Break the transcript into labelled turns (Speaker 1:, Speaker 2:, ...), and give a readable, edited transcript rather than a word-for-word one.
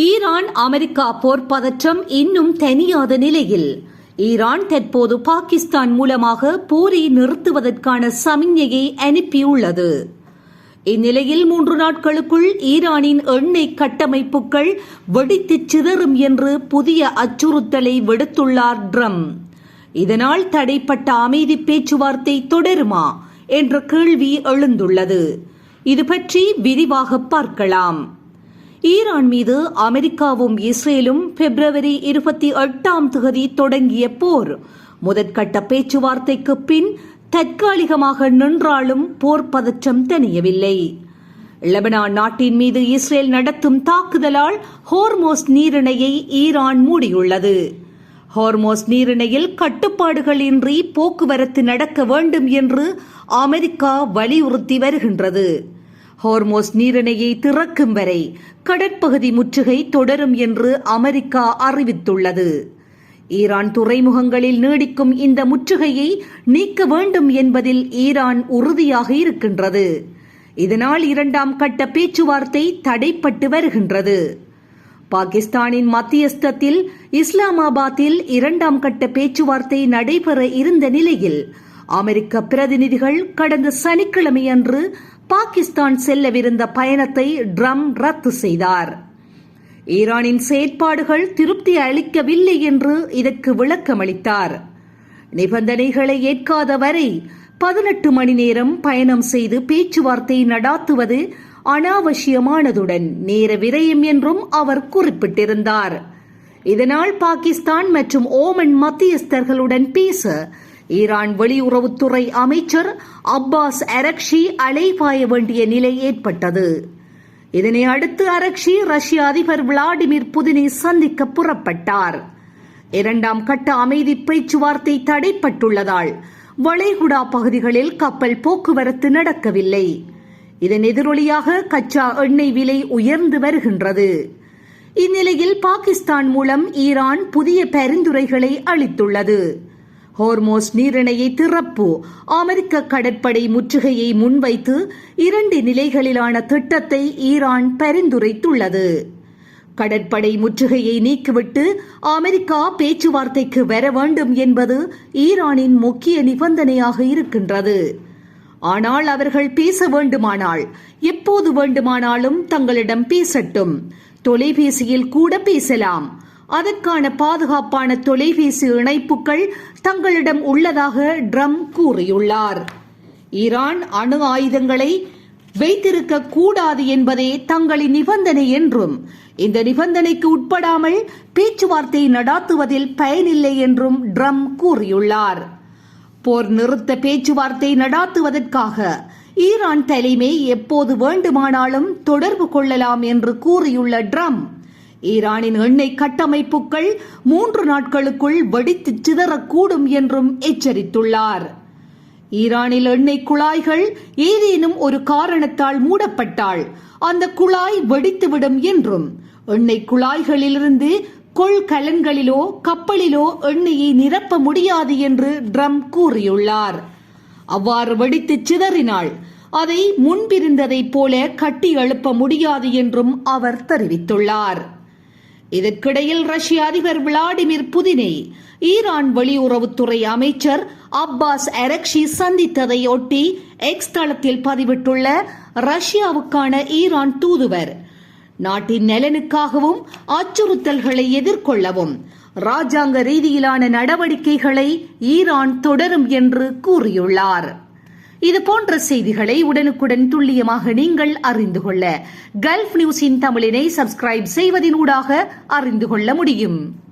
Speaker 1: Iran America போர் பதற்றம் இன்னும் தணியாத நிலையில் ஈரான் தற்போது பாகிஸ்தான் மூலமாக போரை நிறுத்துவதற்கான சமிக்ஞையை அனுப்பியுள்ளது. இந்நிலையில் 3 நாட்களுக்குள் ஈரானின் எண்ணெய் கட்டமைப்புகள் வெடித்துச் சிதறும் என்று புதிய அச்சுறுத்தலை விடுத்துள்ளார் ட்ரம்ப். இதனால் தடைப்பட்ட அமைதி பேச்சுவார்த்தை தொடருமா என்ற கேள்வி எழுந்துள்ளது. இது பற்றி விரிவாக பார்க்கலாம். ஈரான் மீது அமெரிக்காவும் இஸ்ரேலும் பிப்ரவரி 28 தொடங்கிய போர் முதற்கட்ட பேச்சுவார்த்தைக்கு பின் தற்காலிகமாக நின்றாலும் போர் பதற்றம் தணியவில்லை. லெபனான் நாட்டின் மீது இஸ்ரேல் நடத்தும் தாக்குதலால் ஹோர்மோஸ் நீரிணையை ஈரான் மூடியுள்ளது. ஹோர்மோஸ் நீரிணையில் கட்டுப்பாடுகள் இன்றி போக்குவரத்து நடக்க வேண்டும் என்று அமெரிக்கா வலியுறுத்தி வருகின்றது. ஹோர்மோஸ் நீரிணையை திறக்கும் வரை கடற்பகுதி முற்றுகை தொடரும் என்று அமெரிக்கா அறிவித்துள்ளது. ஈரான் துறைமுகங்களில் நீடிக்கும் இந்த முற்றுகையை நீக்க வேண்டும் என்பதில் ஈரான் உறுதியாக இருக்கின்றது. இதனால் 2ஆம் கட்ட பேச்சுவார்த்தை தடைப்பட்டு வருகின்றது. பாகிஸ்தானின் மத்தியஸ்தத்தில் இஸ்லாமாபாத்தில் 2ஆம் கட்ட பேச்சுவார்த்தை நடைபெற இருந்த நிலையில் அமெரிக்க பிரதிநிதிகள் கடந்த சனிக்கிழமையன்று பாகிஸ்தான் செல்லவிருந்த பயணத்தை ட்ரம்ப் ரத்து செய்தார். ஈரானின் செயற்பாடுகள் திருப்தி அளிக்கவில்லை என்று இதற்கு விளக்கமளித்தார். நிபந்தனைகளை ஏற்காத வரை 18 மணி நேரம் பயணம் செய்து பேச்சுவார்த்தை நடாத்துவது அனாவசியமானதுடன் நேர விரயம் என்றும் அவர் குறிப்பிட்டிருந்தார். இதனால் பாகிஸ்தான் மற்றும் ஓமன் மத்தியஸ்தர்களுடன் பேச ஈரான் வெளியுறவுத்துறை அமைச்சர் அப்பாஸ் அரக்ஷி அலைபாய வேண்டிய நிலை ஏற்பட்டது. இதனை அடுத்து அரக்ஷி ரஷ்ய அதிபர் விளாடிமிர் புதினை சந்திக்க புறப்பட்டார். 2ஆம் கட்ட அமைதி பேச்சுவார்த்தை தடைப்பட்டுள்ளதால் வளைகுடா பகுதிகளில் கப்பல் போக்குவரத்து நடக்கவில்லை. இதன் எதிரொலியாக கச்சா எண்ணெய் விலை உயர்ந்து வருகின்றது. இந்நிலையில் பாகிஸ்தான் மூலம் ஈரான் புதிய பரிந்துரைகளை அளித்துள்ளது. ஹோர்மோஸ் நீரிணையை திறப்பு, அமெரிக்க கடற்படை முற்றுகையை முன்வைத்து 2 நிலைகளிலான திட்டத்தை ஈரான் பரிந்துரைத்துள்ளது. கடற்படை முற்றுகையை நீக்கிவிட்டு அமெரிக்கா பேச்சுவார்த்தைக்கு வர வேண்டும் என்பது ஈரானின் முக்கிய நிபந்தனையாக இருக்கின்றது. ஆனால் அவர்கள் பேச வேண்டுமானால் எப்போது வேண்டுமானாலும் தங்களிடம் பேசட்டும், தொலைபேசியில் கூட பேசலாம். அதற்கான பாதுகாப்பான தொலைபேசி இணைப்புகள் தங்களிடம் உள்ளதாக ட்ரம்ப் கூறியுள்ளார். ஈரான் அணு ஆயுதங்களை வைத்திருக்க கூடாது என்பதே தங்களின் நிபந்தனை என்றும் இந்த நிபந்தனைக்கு உட்படாமல் பேச்சுவார்த்தை நடாத்துவதில் பயனில்லை என்றும் ட்ரம்ப் கூறியுள்ளார். போர் நிறுத்த பேச்சுவார்த்தை நடாத்துவதற்காக ஈரான் தலைமை எப்போது வேண்டுமானாலும் தொடர்பு கொள்ளலாம் என்று கூறியுள்ள ட்ரம்ப் ஈரானின் எண்ணெய் கட்டமைப்புகள் 3 நாட்களுக்குள் வெடித்து சிதறக்கூடும் என்றும் எச்சரித்துள்ளார். ஈரானில் எண்ணெய் குழாய்கள் ஏதேனும் ஒரு காரணத்தால் மூடப்பட்டால் அந்த குழாய் வெடித்துவிடும் என்றும் எண்ணெய் குழாய்களிலிருந்து கொள்கலன்களிலோ கப்பலிலோ எண்ணெயை நிரப்ப முடியாது என்று ட்ரம்ப் கூறியுள்ளார். அவ்வாறு வெடித்து சிதறினால் அதை முன்பிருந்ததைப் போல கட்டி எழுப்ப முடியாது என்றும் அவர் தெரிவித்துள்ளார். இதற்கிடையில் ரஷ்ய அதிபர் விளாடிமிர் புதினை ஈரான் வெளியுறவுத்துறை அமைச்சர் அப்பாஸ் அரக்ஷி சந்தித்ததை ஒட்டி எக்ஸ் தளத்தில் பதிவிட்டுள்ள ரஷ்யாவுக்கான ஈரான் தூதுவர், நாட்டின் நலனுக்காகவும் அச்சுறுத்தல்களை எதிர்கொள்ளவும் ராஜாங்க ரீதியிலான நடவடிக்கைகளை ஈரான் தொடரும் என்று கூறியுள்ளார். இதுபோன்ற செய்திகளை உடனுக்குடன் துல்லியமாக நீங்கள் அறிந்து கொள்ள கல்ஃப் நியூஸின் தமிழினை சப்ஸ்கிரைப் செய்வதினூடாக அறிந்து கொள்ள முடியும்.